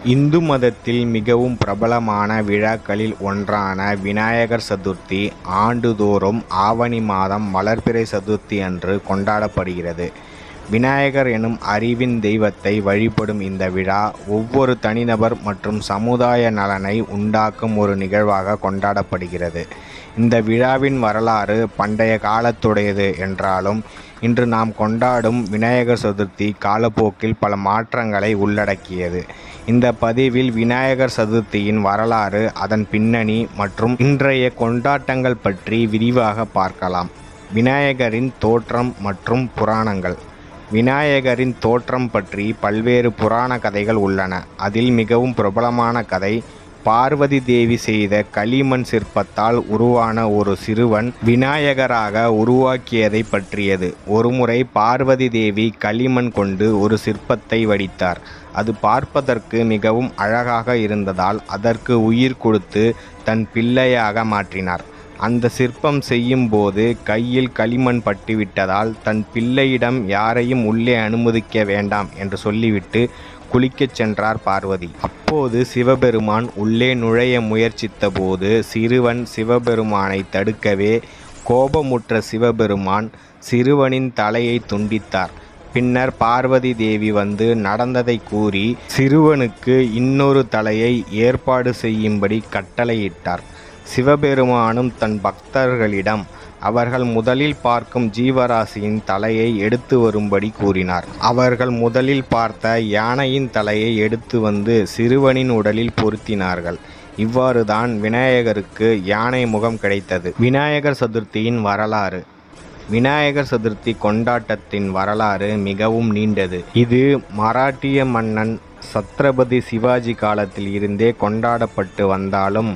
இந்து மதத்தில் மிகவும் பிரபலமான விழாக்களில் ஒன்றான விநாயகர் சதுர்த்தி ஆண்டுதோறும் ஆவணி மாதம் வளர்பிறை சதுர்த்தி அன்று கொண்டாடப்படுகிறது. விநாயகர் எனும் அறிவின் தெய்வத்தை வழிபடும் இந்த விழா ஒவ்வொரு தனிநபர் மற்றும் சமுதாய நலனை உண்டாக்கும் ஒரு நிகழ்வாக கொண்டாடப்படுகிறது. இந்த விழாவின் வரலாறு பண்டைய காலத்துடையது என்றாலும் இன்று நாம் கொண்டாடும் விநாயகர் சதுர்த்தி காலப்போக்கில் பல மாற்றங்களை உள்ளடக்கியது. இந்த பதிவில் விநாயகர் சதுர்த்தியின் வரலாறு, அதன் பின்னணி மற்றும் இன்றைய கொண்டாட்டங்கள் பற்றி விரிவாக பார்க்கலாம். விநாயகரின் தோற்றம் மற்றும் புராணங்கள். விநாயகரின் தோற்றம் பற்றி பல்வேறு புராண கதைகள் உள்ளன. அதில் மிகவும் பிரபலமான கதை பார்வதி தேவி செய்த களிமண் சிற்பத்தால் உருவான ஒரு சிறுவன் விநாயகராக உருவாக்கியதை பற்றியது. ஒருமுறை பார்வதி தேவி களிமண் கொண்டு ஒரு சிற்பத்தை வடித்தார். அது பார்ப்பதற்கு மிகவும் அழகாக இருந்ததால் அதற்கு உயிர் கொடுத்து தன் பிள்ளையாக மாற்றினார். அந்த சிற்பம் செய்யும் போது கையில் களிமண் பட்டுவிட்டதால் தன் பிள்ளையிடம் யாரையும் உள்ளே அனுமதிக்க வேண்டாம் என்று சொல்லிவிட்டு குளிக்கச் சென்றார் பார்வதி. அப்போது சிவபெருமான் உள்ளே நுழைய முயற்சித்த போது சிறுவன் சிவபெருமானை தடுக்கவே கோபமுற்ற சிவபெருமான் சிறுவனின் தலையை துண்டித்தார். பின்னர் பார்வதி தேவி வந்து நடந்ததை கூறி சிறுவனுக்கு இன்னொரு தலையை ஏற்பாடு செய்யும்படி கட்டளையிட்டார். சிவபெருமானும் தன் பக்தர்களிடம் அவர்கள் முதலில் பார்க்கும் ஜீவராசியின் தலையை எடுத்து வரும்படி கூறினார். அவர்கள் முதலில் பார்த்த யானையின் தலையை எடுத்து வந்து சிறுவனின் உடலில் பொருத்தினார்கள். இவ்வாறுதான் விநாயகருக்கு யானை முகம் கிடைத்தது. விநாயகர் சதுர்த்தியின் வரலாறு. விநாயகர் சதுர்த்தி கொண்டாட்டத்தின் வரலாறு மிகவும் நீண்டது. இது மராட்டிய மன்னன் சத்ரபதி சிவாஜி காலத்தில் இருந்தே கொண்டாடப்பட்டு வந்தாலும்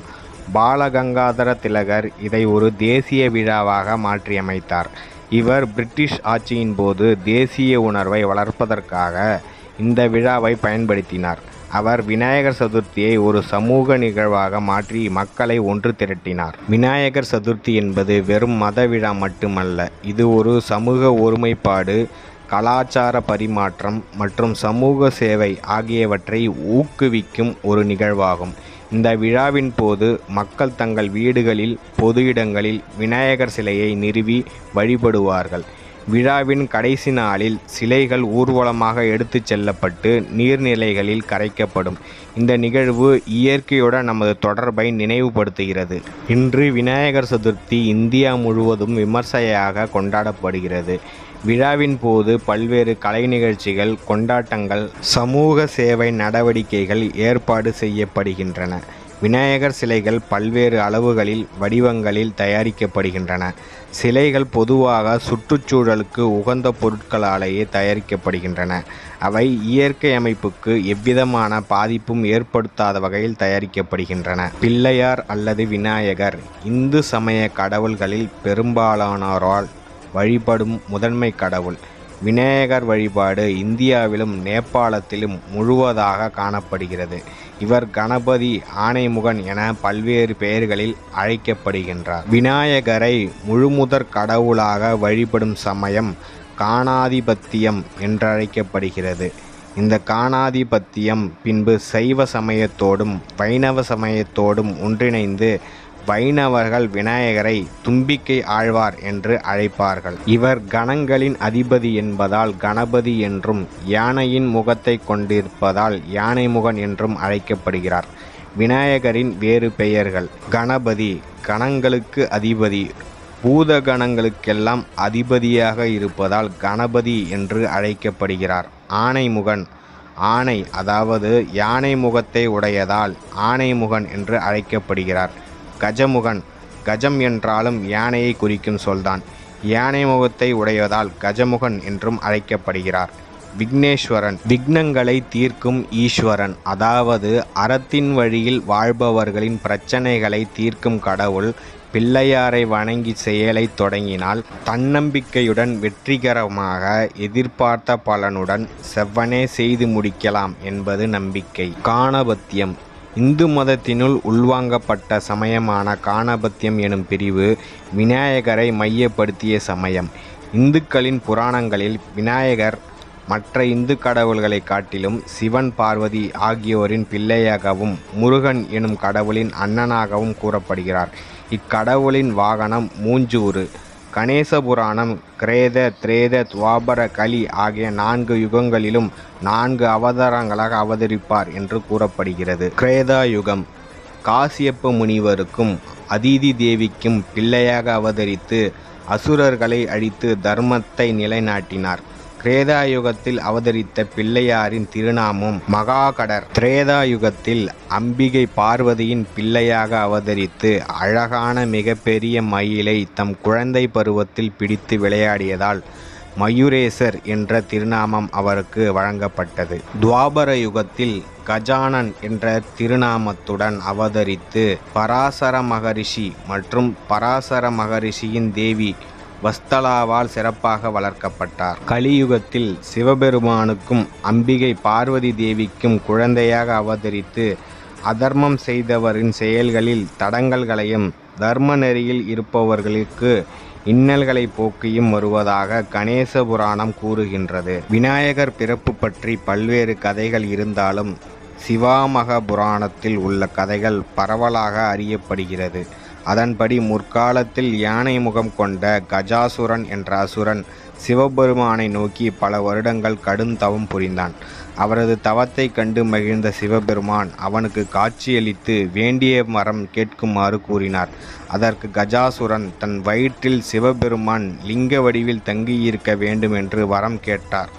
பாலகங்காதர திலகர் இதை ஒரு தேசிய விழாவாக மாற்றியமைத்தார். இவர் பிரிட்டிஷ் ஆட்சியின் போது தேசிய உணர்வை வளர்ப்பதற்காக இந்த விழாவை பயன்படுத்தினார். அவர் விநாயகர் சதுர்த்தியை ஒரு சமூக நிகழ்வாக மாற்றி மக்களை ஒன்று திரட்டினார். விநாயகர் சதுர்த்தி என்பது வெறும் மத விழா மட்டுமல்ல, இது ஒரு சமூக ஒருமைப்பாடு, கலாச்சார பரிமாற்றம் மற்றும் சமூக சேவை ஆகியவற்றை ஊக்குவிக்கும் ஒரு நிகழ்வாகும். இந்த விழாவின் போது மக்கள் தங்கள் வீடுகளில், பொது இடங்களில் விநாயகர் சிலையை நிறுவி வழிபடுவார்கள். விழாவின் கடைசி நாளில் சிலைகள் ஊர்வலமாக எடுத்துச் செல்லப்பட்டு நீர்நிலைகளில் கரைக்கப்படும். இந்த நிகழ்வு இயற்கையுடன் நமது தொடர்பை நினைவுபடுத்துகிறது. இன்று விநாயகர் சதுர்த்தி இந்தியா முழுவதும் விமர்சையாக கொண்டாடப்படுகிறது. விழாவின் போது பல்வேறு கலை நிகழ்ச்சிகள், கொண்டாட்டங்கள், சமூக சேவை நடவடிக்கைகள் ஏற்பாடு செய்யப்படுகின்றன. விநாயகர் சிலைகள் பல்வேறு அளவுகளில், வடிவங்களில் தயாரிக்கப்படுகின்றன. சிலைகள் பொதுவாக சுற்றுச்சூழலுக்கு உகந்த பொருட்களாலேயே தயாரிக்கப்படுகின்றன. அவை இயற்கை அமைப்புக்கு எவ்விதமான பாதிப்பும் ஏற்படுத்தாத வகையில் தயாரிக்கப்படுகின்றன. பிள்ளையார் அல்லது விநாயகர் இந்து சமய கடவுள்களில் பெரும்பாலானோரால் வழிபடும் முதன்மை கடவுள். விநாயகர் வழிபாடு இந்தியாவிலும் நேபாளத்திலும் முழுவதாக காணப்படுகிறது. இவர் கணபதி, ஆனைமுகன் என பல்வேறு பெயர்களில் அழைக்கப்படுகின்றார். விநாயகரை முழுமுதற் கடவுளாக வழிபடும் சமயம் காணாதிபத்தியம் என்றழைக்கப்படுகிறது. இந்த காணாதிபத்தியம் பின்பு சைவ சமயத்தோடும் வைணவ சமயத்தோடும் ஒன்றிணைந்து வைணவர்கள் விநாயகரை தும்பிக்கை ஆழ்வார் என்று அழைப்பார்கள். இவர் கணங்களின் அதிபதி என்பதால் கணபதி என்றும், யானையின் முகத்தை கொண்டிருப்பதால் யானைமுகன் என்றும் அழைக்கப்படுகிறார். விநாயகரின் வேறு பெயர்கள். கணபதி கணங்களுக்கு அதிபதி, பூத கணங்களுக்கெல்லாம் அதிபதியாக இருப்பதால் கணபதி என்று அழைக்கப்படுகிறார். ஆனைமுகன், ஆனை அதாவது யானை முகத்தை உடையதால் ஆனைமுகன் என்று அழைக்கப்படுகிறார். கஜமுகன், கஜம் என்றாலும் யானையை குறிக்கும் சொல்தான். யானை முகத்தை உடையதால் கஜமுகன் என்றும் அழைக்கப்படுகிறார். விக்னேஸ்வரன், விக்னங்களை தீர்க்கும் ஈஸ்வரன், அதாவது அறத்தின் வழியில் வாழ்பவர்களின் பிரச்சனைகளை தீர்க்கும் கடவுள். பிள்ளையாரை வணங்கி செயலை தொடங்கினால் தன்னம்பிக்கையுடன் வெற்றிகரமாக எதிர்பார்த்த பலனுடன் செவ்வனே செய்து முடிக்கலாம் என்பது நம்பிக்கை. காணபத்தியம், இந்து மதத்தினுள் உள்வாங்கப்பட்ட சமயமான காணபத்தியம் எனும் பிரிவு விநாயகரை மையப்படுத்திய சமயம். இந்துக்களின் புராணங்களில் விநாயகர் மற்ற இந்து கடவுள்களை காட்டிலும் சிவன் பார்வதி ஆகியோரின் பிள்ளையாகவும் முருகன் எனும் கடவுளின் அண்ணனாகவும் கூறப்படுகிறார். இக்கடவுளின் வாகனம் மூஞ்சூறு. கணேச புராணம் கிரேத திரேத துவாபர கலி ஆகிய 4 யுகங்களிலும் 4 அவதாரங்களாக அவதரிப்பார் என்று கூறப்படுகிறது. கிரேதா யுகம் காசியப்ப முனிவருக்கும் அதிதி தேவிக்கும் பிள்ளையாக அவதரித்து அசுரர்களை அழித்து தர்மத்தை நிலைநாட்டினார். கிரேதா யுகத்தில் அவதரித்த பிள்ளையாரின் திருநாமம் மகாகடர். திரேதா யுகத்தில் அம்பிகை பார்வதியின் பிள்ளையாக அவதரித்து அழகான மிகப்பெரிய மயிலை தம் குழந்தை பருவத்தில் பிடித்து விளையாடியதால் மயூரேசர் என்ற திருநாமம் அவருக்கு வழங்கப்பட்டது. துவாபர யுகத்தில் கஜானன் என்ற திருநாமத்துடன் அவதரித்து பராசர மகரிஷி மற்றும் பராசர மகரிஷியின் தேவி வஸ்தலாவால் சிறப்பாக வளர்க்கப்பட்டார். கலியுகத்தில் சிவபெருமானுக்கும் அம்பிகை பார்வதி தேவிக்கும் குழந்தையாக அவதரித்து அதர்மம் செய்தவரின் செயல்களில் தடங்கல்களையும் தர்ம நெறியில் இருப்பவர்களுக்கு இன்னல்களை போக்கியும் வருவதாக கணேச புராணம் கூறுகின்றது. விநாயகர் பிறப்பு பற்றி பல்வேறு கதைகள் இருந்தாலும் சிவாமக புராணத்தில் உள்ள கதைகள் பரவலாக அறியப்படுகிறது. அதன்படி முற்காலத்தில் யானை முகம் கொண்ட கஜாசுரன் என்ற அசுரன் சிவபெருமானை நோக்கி பல வருடங்கள் கடும் தவம் புரிந்தான். அவரது தவத்தை கண்டு மகிழ்ந்த சிவபெருமான் அவனுக்கு காட்சியளித்து வேண்டிய வரம் கேட்குமாறு கூறினார். அதற்கு கஜாசுரன் தன் வயிற்றில் சிவபெருமான் லிங்க வடிவில் தங்கியிருக்க வேண்டும் என்று வரம் கேட்டார்.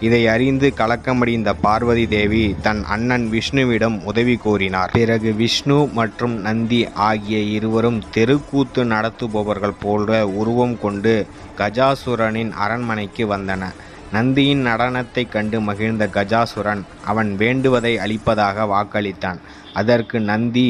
இதை அறிந்து கலக்கமடைந்த பார்வதி தேவி தன் அண்ணன் விஷ்ணுவிடம் உதவி கோரினார். பிறகு விஷ்ணு மற்றும் நந்தி ஆகிய இருவரும் தெருக்கூத்து நடத்துபவர்கள் போல உருவம் கொண்டு கஜாசுரனின் அரண்மனைக்கு வந்தன. நந்தியின் நடனத்தை கண்டு மகிழ்ந்த கஜாசுரன் அவன் வேண்டுவதை அளிப்பதாக வாக்களித்தான். அதற்கு நந்தி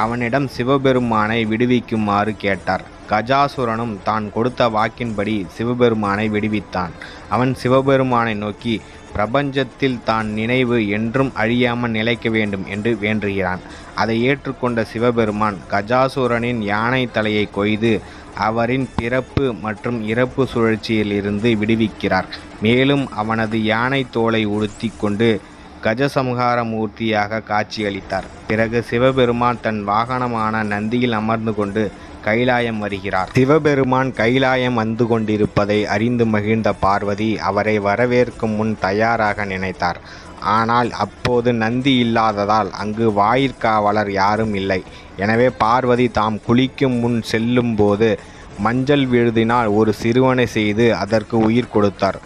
அவனிடம் சிவபெருமானை விடுவிக்குமாறு கேட்டார். கஜாசுரனும் தான் கொடுத்த வாக்கின்படி சிவபெருமானை விடுவித்தான். அவன் சிவபெருமானை நோக்கி பிரபஞ்சத்தில் தான் நினைவு என்றும் அழியாமல் நிலைக்க வேண்டும் என்று வேண்டுகிறான். அதை ஏற்றுக்கொண்ட சிவபெருமான் கஜாசுரனின் யானை தலையை கொய்து அவரின் பிறப்பு மற்றும் இறப்பு சுழற்சியிலிருந்து விடுவிக்கிறார். மேலும் அவனது யானை தோலை உடுத்தி கொண்டு கஜசம்ஹார மூர்த்தியாக காட்சியளித்தார். பிறகு சிவபெருமான் தன் வாகனமான நந்தியில் அமர்ந்து கொண்டு கைலாயம் வருகிறார். சிவபெருமான் கைலாயம் வந்து கொண்டிருப்பதை அறிந்து மகிழ்ந்த பார்வதி அவரை வரவேற்கும் முன் தயாராக நினைத்தார். ஆனால் அப்போது நந்தி இல்லாததால் அங்கு வாயிற்காவலர் யாரும் இல்லை. எனவே பார்வதி தாம் குளிக்கும் முன் செல்லும் போது மஞ்சள் விழுதினால் ஒரு சிறுவனை செய்து அதற்கு உயிர் கொடுத்தார்.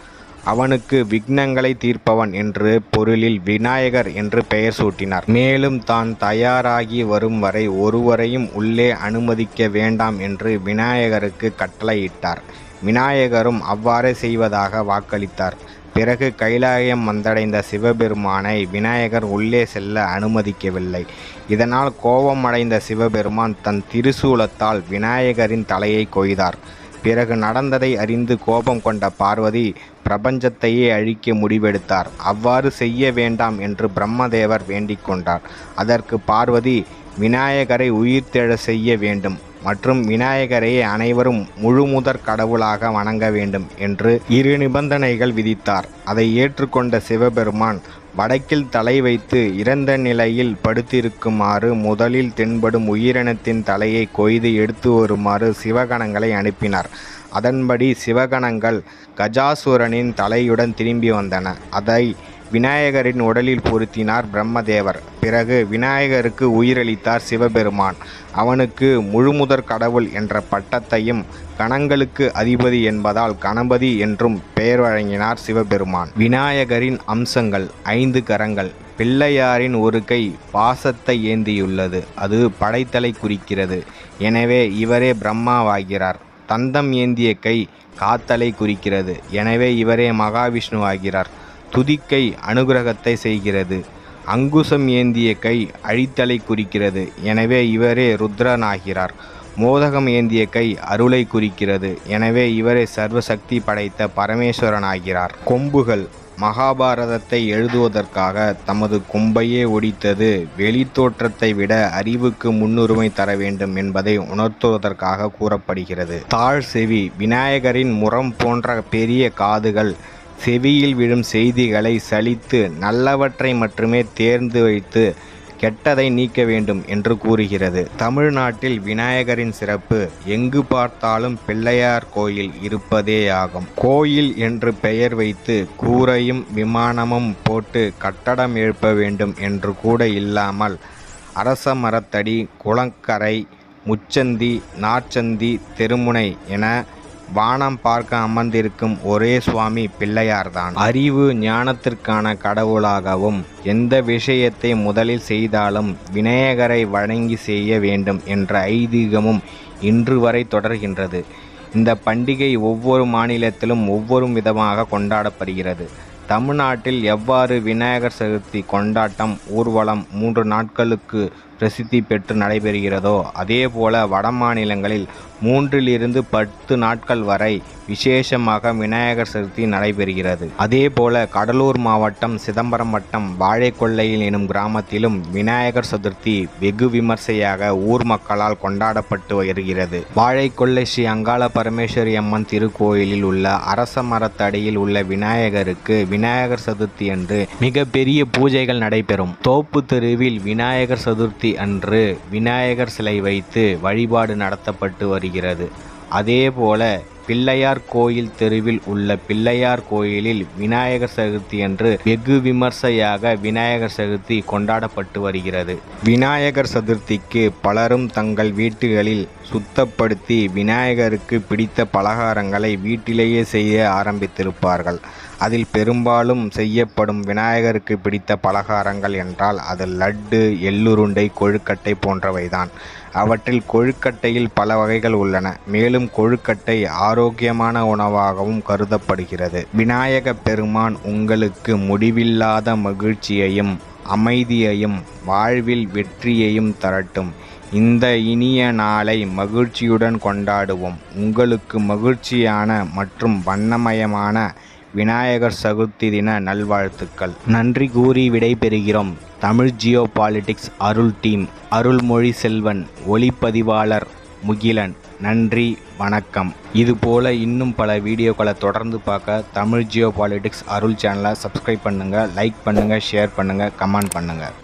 அவனுக்கு விக்னங்களை தீர்ப்பவன் என்று பொருளில் விநாயகர் என்று பெயர் சூட்டினார். மேலும் தான் தயாராகி வரும் வரை ஒருவரையும் உள்ளே அனுமதிக்க வேண்டாம் என்று விநாயகருக்கு கட்டளையிட்டார். விநாயகரும் அவ்வாறே செய்வதாக வாக்களித்தார். பிறகு கைலாயம் வந்தடைந்த சிவபெருமானை விநாயகர் உள்ளே செல்ல அனுமதிக்கவில்லை. இதனால் கோபமடைந்த சிவபெருமான் தன் திருசூலத்தால் விநாயகரின் தலையை கொய்தார். பிறகு நடந்ததை அறிந்து கோபம் கொண்ட பார்வதி பிரபஞ்சத்தையே அழிக்க முடிவெடுத்தார். அவ்வாறு செய்ய வேண்டாம் என்று பிரம்மதேவர் வேண்டிக் கொண்டார். அதற்கு பார்வதி விநாயகரை உயிர்த்தெழ செய்ய வேண்டும் மற்றும் விநாயகரையே அனைவரும் முழுமுதற் கடவுளாக வணங்க வேண்டும் என்று 2 நிபந்தனைகள் விதித்தார். அதை ஏற்றுக்கொண்ட சிவபெருமான் வடக்கில் தலை வைத்து இறந்த நிலையில் படுத்திருக்குமாறு முதலில் தென்படும் உயிரினத்தின் தலையை கொய்து எடுத்து வருமாறு சிவகணங்களை அனுப்பினார். அதன்படி சிவகணங்கள் கஜாசுரனின் தலையுடன் திரும்பி வந்தன. அதை விநாயகரின் உடலில் பொருத்தினார் பிரம்மதேவர். பிறகு விநாயகருக்கு உயிரளித்தார் சிவபெருமான். அவனுக்கு முழுமுதற் கடவுள் என்ற பட்டத்தையும் கணங்களுக்கு அதிபதி என்பதால் கணபதி என்றும் பெயர் வழங்கினார் சிவபெருமான். விநாயகரின் அம்சங்கள் 5 கரங்கள். பிள்ளையாரின் ஒரு கை பாசத்தை ஏந்தியுள்ளது, அது படைத்தலை குறிக்கிறது. எனவே இவரே பிரம்மாவாகிறார். தந்தம் ஏந்திய கை காத்தலை குறிக்கிறது. எனவே இவரே மகாவிஷ்ணு ஆகிறார். துதிக்கை அனுகிரகத்தை செய்கிறது. அங்குசம் ஏந்திய கை அழித்தலை குறிக்கிறது. எனவே இவரே ருத்ரனாகிறார். மோதகம் ஏந்திய கை அருளை குறிக்கிறது. எனவே இவரே சர்வசக்தி படைத்த பரமேஸ்வரனாகிறார். கொம்புகள் மகாபாரதத்தை எழுதுவதற்காக தமது கொம்பையே ஒடித்தது வெளித்தோற்றத்தை விட அறிவுக்கு முன்னுரிமை தர வேண்டும் என்பதை உணர்த்துவதற்காக கூறப்படுகிறது. தாழ் செவி. விநாயகரின் முரம் போன்ற பெரிய காதுகள் செவியில் விழும் செய்திகளை சலித்து நல்லவற்றை மட்டுமே தேர்ந்து வைத்து கெட்டதை நீக்க வேண்டும் என்று கூறுகிறது. தமிழ்நாட்டில் விநாயகரின் சிறப்பு எங்கு பார்த்தாலும் பிள்ளையார் கோயில் இருப்பதேயாகும். கோயில் என்று பெயர் வைத்து கூரையும் விமானமும் போட்டு கட்டடம் எழுப்ப வேண்டும் என்று கூட இல்லாமல் அரச மரத்தடி, குளக்கரை, முச்சந்தி, நாற்சந்தி, தெருமுனை என வானம் பார்க்க அமர்ந்திருக்கும் ஒரே சுவாமி பிள்ளையார்தான். அறிவு ஞானத்திற்கான கடவுளாகவும் எந்த விஷயத்தை முதலில் செய்தாலும் விநாயகரை வணங்கி செய்ய வேண்டும் என்ற ஐதீகமும் இன்று வரை தொடர்கின்றது. இந்த பண்டிகை ஒவ்வொரு மாநிலத்திலும் ஒவ்வொரு விதமாக கொண்டாடப்படுகிறது. தமிழ்நாட்டில் எவ்வாறு விநாயகர் சதுர்த்தி கொண்டாட்டம் ஊர்வலம் 3 நாட்களுக்கு பிரசித்தி பெற்று நடைபெறுகிறதோ அதேபோல வட மாநிலங்களில் 3 to 10 நாட்கள் வரை விசேஷமாக விநாயகர் சதுர்த்தி நடைபெறுகிறது. அதேபோல கடலூர் மாவட்டம் சிதம்பரம் வட்டம் வாழைக்கொல்லையில் எனும் கிராமத்திலும் விநாயகர் சதுர்த்தி வெகு விமர்சையாக ஊர் மக்களால் கொண்டாடப்பட்டு வருகிறது. வாழைக்கொல்லை ஸ்ரீ அங்காள பரமேஸ்வரி அம்மன் திருக்கோயிலில் உள்ள அரச மரத்தடியில் உள்ள விநாயகருக்கு விநாயகர் சதுர்த்தி அன்று மிக பெரிய பூஜைகள் நடைபெறும். தோப்பு தெருவில் விநாயகர் சதுர்த்தி அன்று விநாயகர் சிலை வைத்து வழிபாடு நடத்தப்பட்டு வருகிறது. அதேபோல பிள்ளையார் கோயில் தெருவில் உள்ள பிள்ளையார் கோயிலில் விநாயகர் சதுர்த்தி அன்று வெகு விமர்சையாக விநாயகர் சதுர்த்தி கொண்டாடப்பட்டு வருகிறது. விநாயகர் சதுர்த்திக்கு பலரும் தங்கள் வீட்டுகளில் சுத்தப்படுத்தி விநாயகருக்கு பிடித்த பலகாரங்களை வீட்டிலேயே செய்ய ஆரம்பித்திருப்பார்கள். அதில் பெரும்பாலும் செய்யப்படும் விநாயகருக்கு பிடித்த பலகாரங்கள் என்றால் அது லட்டு, எள்ளுருண்டை, கொழுக்கட்டை போன்றவைதான். அவற்றில் கொழுக்கட்டையில் பல வகைகள் உள்ளன. மேலும் கொழுக்கட்டை ஆரோக்கியமான உணவாகவும் கருதப்படுகிறது. விநாயக பெருமான் உங்களுக்கு முடிவில்லாத மகிழ்ச்சியையும் அமைதியையும் வாழ்வில் வெற்றியையும் தரட்டும். இந்த இனிய நாளை மகிழ்ச்சியுடன் கொண்டாடுவோம். உங்களுக்கு மகிழ்ச்சியான மற்றும் வண்ணமயமான விநாயகர் சதுர்த்தி தின நல்வாழ்த்துக்கள். நன்றி கூறி விடைபெறுகிறோம். தமிழ் ஜியோ பாலிடிக்ஸ் அருள் டீம். அருள்மொழி செல்வன், ஒளிப்பதிவாளர் முகிலன். நன்றி, வணக்கம். இதுபோல் இன்னும் பல வீடியோக்களை தொடர்ந்து பார்க்க தமிழ் ஜியோ பாலிடிக்ஸ் அருள் சேனலை சப்ஸ்கிரைப் பண்ணுங்கள், லைக் பண்ணுங்கள், ஷேர் பண்ணுங்கள், கமெண்ட் பண்ணுங்கள்.